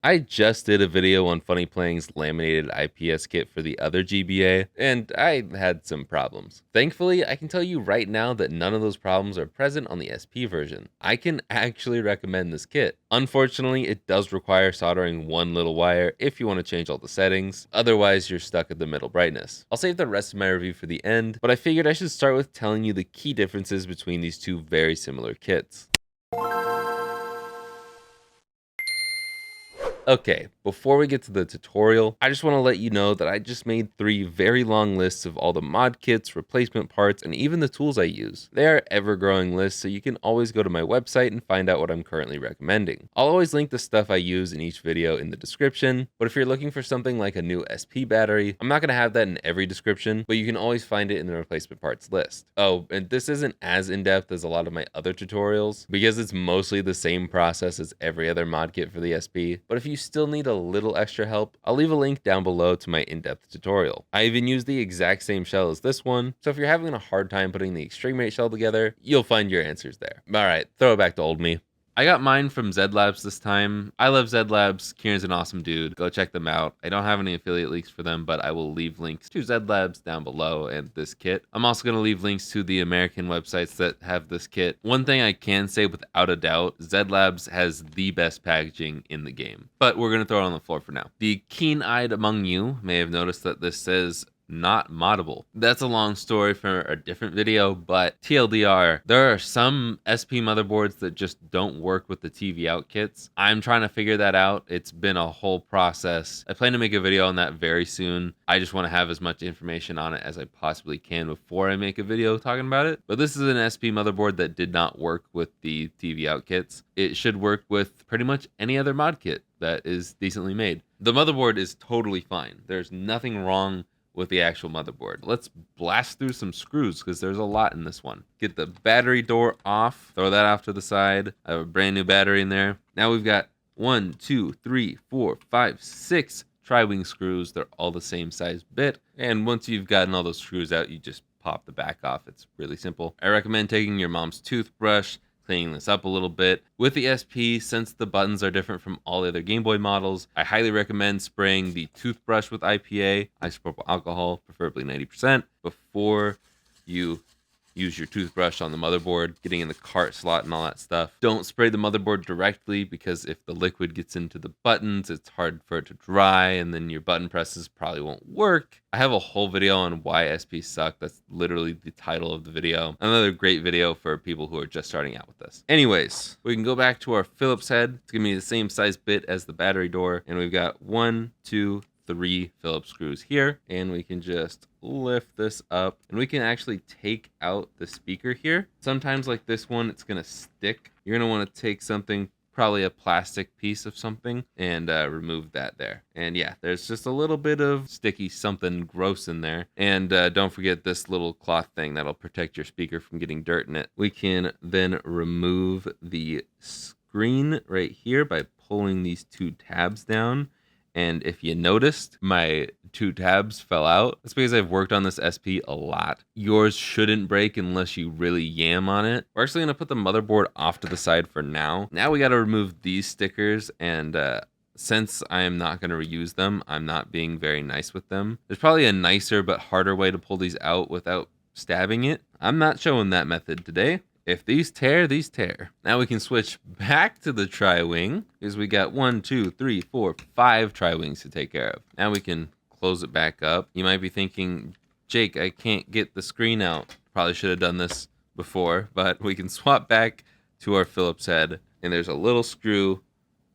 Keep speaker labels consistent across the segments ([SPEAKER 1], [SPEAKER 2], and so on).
[SPEAKER 1] I just did a video on Funnyplaying's Laminated IPS kit for the other GBA, and I had some problems. Thankfully, I can tell you right now that none of those problems are present on the SP version. I can actually recommend this kit. Unfortunately, it does require soldering one little wire if you want to change all the settings, otherwise you're stuck at the middle brightness. I'll save the rest of my review for the end, but I figured I should start with telling you the key differences between these two very similar kits. Okay, before we get to the tutorial, I just want to let you know that I just made 3 very long lists of all the mod kits, replacement parts, and even the tools I use. They are ever-growing lists, so you can always go to my website and find out what I'm currently recommending. I'll always link the stuff I use in each video in the description, but if you're looking for something like a new SP battery, I'm not going to have that in every description, but you can always find it in the replacement parts list. Oh, and this isn't as in-depth as a lot of my other tutorials, because it's mostly the same process as every other mod kit for the SP, but if you still need a little extra help, I'll leave a link down below to my in-depth tutorial. I even use the exact same shell as this one, so if you're having a hard time putting the extreme rate shell together, you'll find your answers there. Alright, throw it back to old me. I got mine from Zed Labs this time. I love Zed Labs. Kieran's an awesome dude. Go check them out. I don't have any affiliate links for them, but I will leave links to Zed Labs down below and this kit. I'm also going to leave links to the American websites that have this kit. One thing I can say without a doubt, Zed Labs has the best packaging in the game. But we're going to throw it on the floor for now. The keen-eyed among you may have noticed that this says not moddable. That's a long story for a different video, but TLDR, there are some SP motherboards that just don't work with the TV out kits. I'm trying to figure that out. It's been a whole process. I plan to make a video on that very soon. I just want to have as much information on it as I possibly can before I make a video talking about it. But this is an SP motherboard that did not work with the TV out kits. It should work with pretty much any other mod kit that is decently made. The motherboard is totally fine. There's nothing wrong with the actual motherboard. Let's blast through some screws because there's a lot in this one. Get the battery door off, throw that off to the side. I have a brand new battery in there. Now we've got 1, 2, 3, 4, 5, 6 tri-wing screws. They're all the same size bit. And once you've gotten all those screws out, you just pop the back off. It's really simple. I recommend taking your mom's toothbrush, cleaning this up a little bit. With the SP, since the buttons are different from all the other Game Boy models, I highly recommend spraying the toothbrush with IPA, isopropyl alcohol, preferably 90%, before you use your toothbrush on the motherboard, getting in the cart slot and all that stuff. Don't spray the motherboard directly because if the liquid gets into the buttons, it's hard for it to dry and then your button presses probably won't work. I have a whole video on why SP suck. That's literally the title of the video. Another great video for people who are just starting out with this. Anyways, we can go back to our Phillips head. It's gonna be the same size bit as the battery door. And we've got 1, 2, 3 Phillips screws here, and we can just lift this up and we can actually take out the speaker here. Sometimes like this one, it's gonna stick. You're gonna want to take something, probably a plastic piece of something, and remove that there. And yeah, there's just a little bit of sticky something gross in there. And don't forget this little cloth thing that'll protect your speaker from getting dirt in it. We can then remove the screen right here by pulling these 2 tabs down. And if you noticed, my 2 tabs fell out. That's because I've worked on this SP a lot. Yours shouldn't break unless you really yam on it. We're actually gonna put the motherboard off to the side for now. Now we gotta remove these stickers, and since I am not gonna reuse them, I'm not being very nice with them. There's probably a nicer but harder way to pull these out without stabbing it. I'm not showing that method today. If these tear, these tear. Now we can switch back to the tri-wing because we got 1, 2, 3, 4, 5 tri-wings to take care of. Now we can close it back up. You might be thinking, Jake, I can't get the screen out. Probably should have done this before, but we can swap back to our Phillips head, and there's a little screw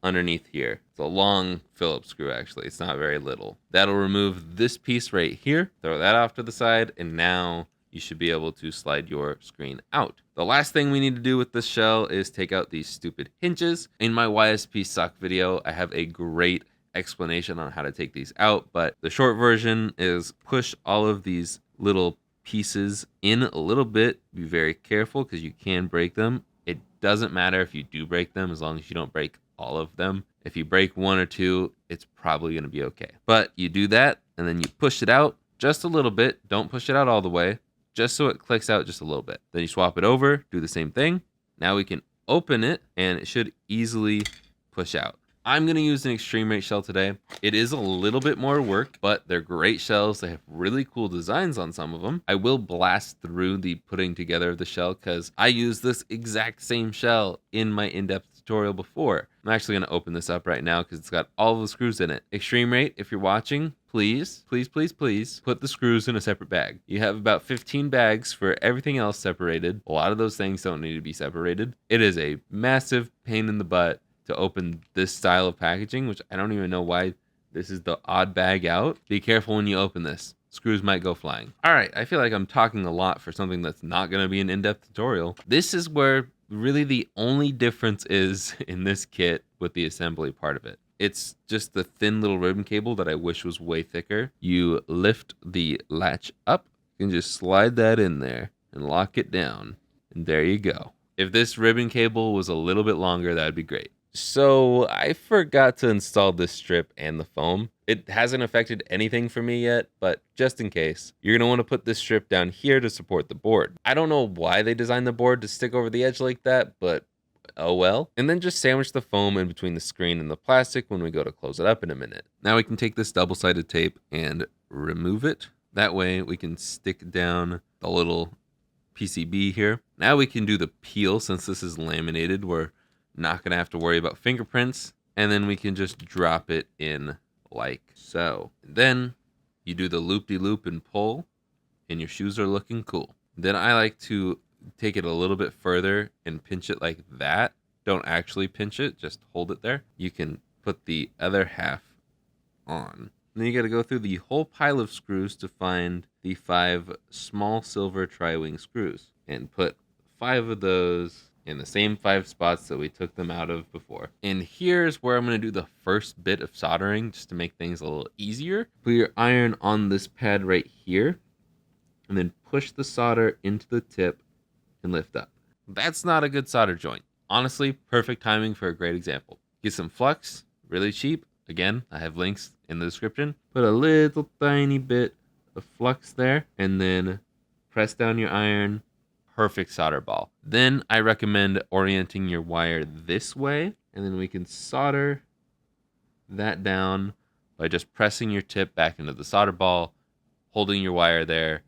[SPEAKER 1] underneath here. It's a long Phillips screw, actually. It's not very little. That'll remove this piece right here. Throw that off to the side, and now you should be able to slide your screen out. The last thing we need to do with this shell is take out these stupid hinges. In my YSP suck video, I have a great explanation on how to take these out, but the short version is push all of these little pieces in a little bit. Be very careful because you can break them. It doesn't matter if you do break them as long as you don't break all of them. If you break 1 or 2, it's probably going to be okay. But you do that and then you push it out just a little bit. Don't push it out all the way, just so it clicks out just a little bit. Then you swap it over, do the same thing. Now we can open it and it should easily push out. I'm going to use an extreme rate shell today. It is a little bit more work, but they're great shells. They have really cool designs on some of them. I will blast through the putting together of the shell because I used this exact same shell in my in-depth tutorial before. I'm actually going to open this up right now because it's got all the screws in it. Extreme rate, if you're watching, please put the screws in a separate bag. You have about 15 bags for everything else separated. A lot of those things don't need to be separated. It is a massive pain in the butt to open this style of packaging, which I don't even know why this is the odd bag out. Be careful when you open this. Screws might go flying. All right, I feel like I'm talking a lot for something that's not going to be an in-depth tutorial. This is where really the only difference is in this kit with the assembly part of it. It's just the thin little ribbon cable that I wish was way thicker. You lift the latch up, you can just slide that in there and lock it down. And there you go. If this ribbon cable was a little bit longer, that'd be great. So I forgot to install this strip and the foam. It hasn't affected anything for me yet, but just in case, you're going to want to put this strip down here to support the board. I don't know why they designed the board to stick over the edge like that, but oh well. And then just sandwich the foam in between the screen and the plastic when we go to close it up in a minute. Now we can take this double-sided tape and remove it. That way we can stick down the little PCB here. Now we can do the peel. Since this is laminated, we're not going to have to worry about fingerprints. And then we can just drop it in like so. Then you do the loop-de-loop and pull, and your shoes are looking cool. Then I like to take it a little bit further and pinch it like that. Don't actually pinch it, just hold it there. You can put the other half on. Then you got to go through the whole pile of screws to find the 5 small silver tri-wing screws and put 5 of those in the same 5 spots that we took them out of before. And here's where I'm going to do the first bit of soldering just to make things a little easier. Put your iron on this pad right here and then push the solder into the tip and lift up. That's not a good solder joint. Honestly, perfect timing for a great example. Get some flux, really cheap. Again, I have links in the description. Put a little tiny bit of flux there and then press down your iron. Perfect solder ball. Then I recommend orienting your wire this way, and then we can solder that down by just pressing your tip back into the solder ball, holding your wire there,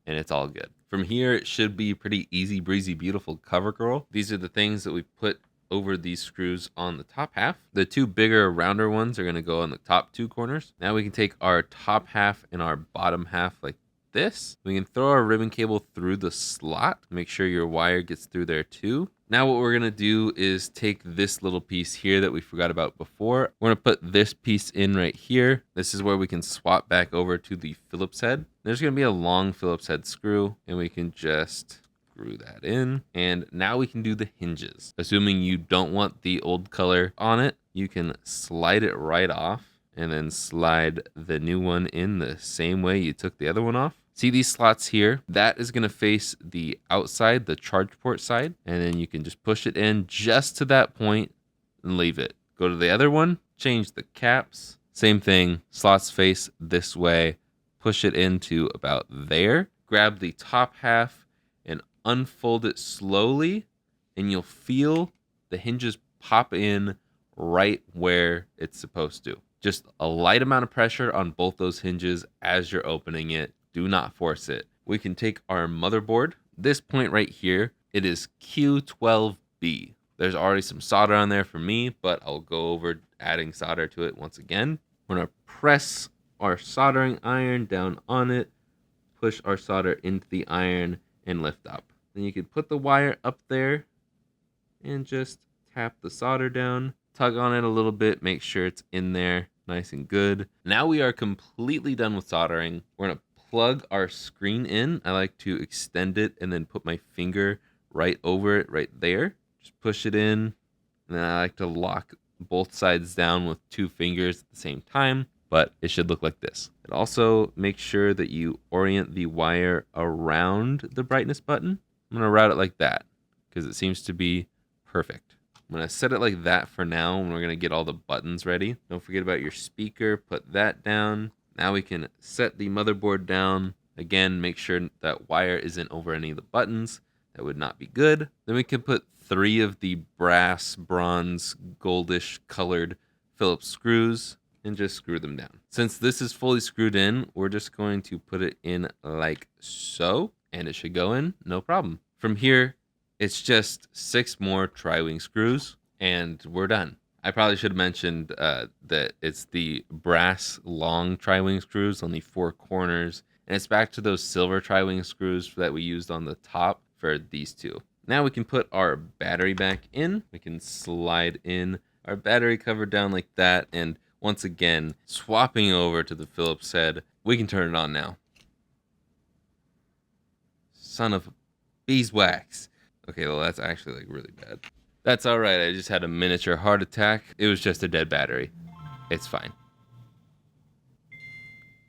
[SPEAKER 1] and it's all good. From here, it should be pretty easy breezy, beautiful cover girl. These are the things that we put over these screws on the top half. The 2 bigger, rounder ones are going to go on the top 2 corners. Now we can take our top half and our bottom half like this. We can throw our ribbon cable through the slot. Make sure your wire gets through there too. Now what we're going to do is take this little piece here that we forgot about before. We're going to put this piece in right here. This is where we can swap back over to the Phillips head. There's going to be a long Phillips head screw, and we can just screw that in. And now we can do the hinges. Assuming you don't want the old color on it, you can slide it right off and then slide the new one in the same way you took the other one off. See these slots here? That is going to face the outside, the charge port side, and then you can just push it in just to that point and leave it. Go to the other one, change the caps. Same thing, slots face this way, push it into about there. Grab the top half and unfold it slowly, and you'll feel the hinges pop in right where it's supposed to. Just a light amount of pressure on both those hinges as you're opening it. Do not force it. We can take our motherboard. This point right here, it is Q12B. There's already some solder on there for me, but I'll go over adding solder to it once again. We're going to press our soldering iron down on it, push our solder into the iron, and lift up. Then you can put the wire up there and just tap the solder down. Tug on it a little bit, make sure it's in there nice and good. Now we are completely done with soldering. We're going to plug our screen in. I like to extend it and then put my finger right over it right there. Just push it in. And then I like to lock both sides down with 2 fingers at the same time, but it should look like this. And also make sure that you orient the wire around the brightness button. I'm going to route it like that because it seems to be perfect. I'm going to set it like that for now, and we're going to get all the buttons ready. Don't forget about your speaker. Put that down. Now we can set the motherboard down. Again, make sure that wire isn't over any of the buttons. That would not be good. Then we can put 3 of the brass, bronze, goldish colored Phillips screws, and just screw them down. Since this is fully screwed in, we're just going to put it in like so, and it should go in, no problem. From here, it's just 6 more tri-wing screws, and we're done. I probably should have mentioned that it's the brass long tri-wing screws, only 4 corners, and it's back to those silver tri-wing screws that we used on the top for these 2. Now we can put our battery back in. We can slide in our battery cover down like that, and once again, swapping over to the Phillips head, we can turn it on now. Son of beeswax. Okay, well, that's actually like really bad. That's all right. I just had a miniature heart attack. It was just a dead battery. It's fine.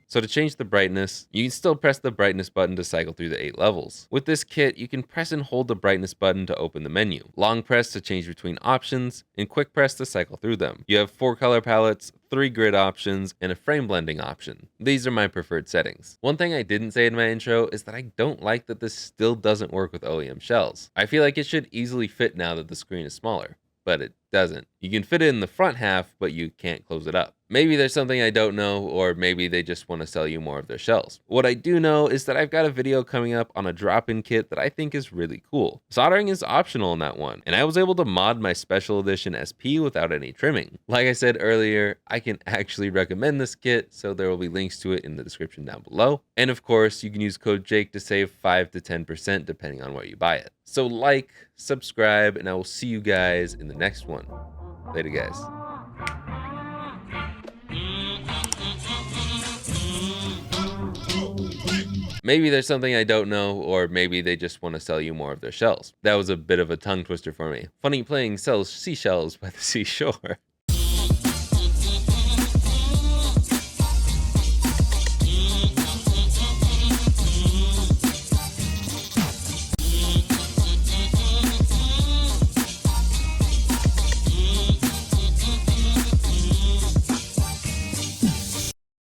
[SPEAKER 1] So to change the brightness, you can still press the brightness button to cycle through the 8 levels. With this kit, you can press and hold the brightness button to open the menu, long press to change between options, and quick press to cycle through them. You have 4 color palettes, 3 grid options, and a frame blending option. These are my preferred settings. One thing I didn't say in my intro is that I don't like that this still doesn't work with OEM shells. I feel like it should easily fit now that the screen is smaller, but it doesn't. You can fit it in the front half, but you can't close it up. Maybe there's something I don't know, or maybe they just want to sell you more of their shells. What I do know is that I've got a video coming up on a drop-in kit that I think is really cool. Soldering is optional in that one, and I was able to mod my special edition SP without any trimming. Like I said earlier, I can actually recommend this kit, so there will be links to it in the description down below. And of course, you can use code Jake to save 5 to 10% depending on where you buy it. So like, subscribe, and I will see you guys in the next one. Later, guys. Maybe there's something I don't know, or maybe they just want to sell you more of their shells. That was a bit of a tongue twister for me. Funny playing sells seashells by the seashore.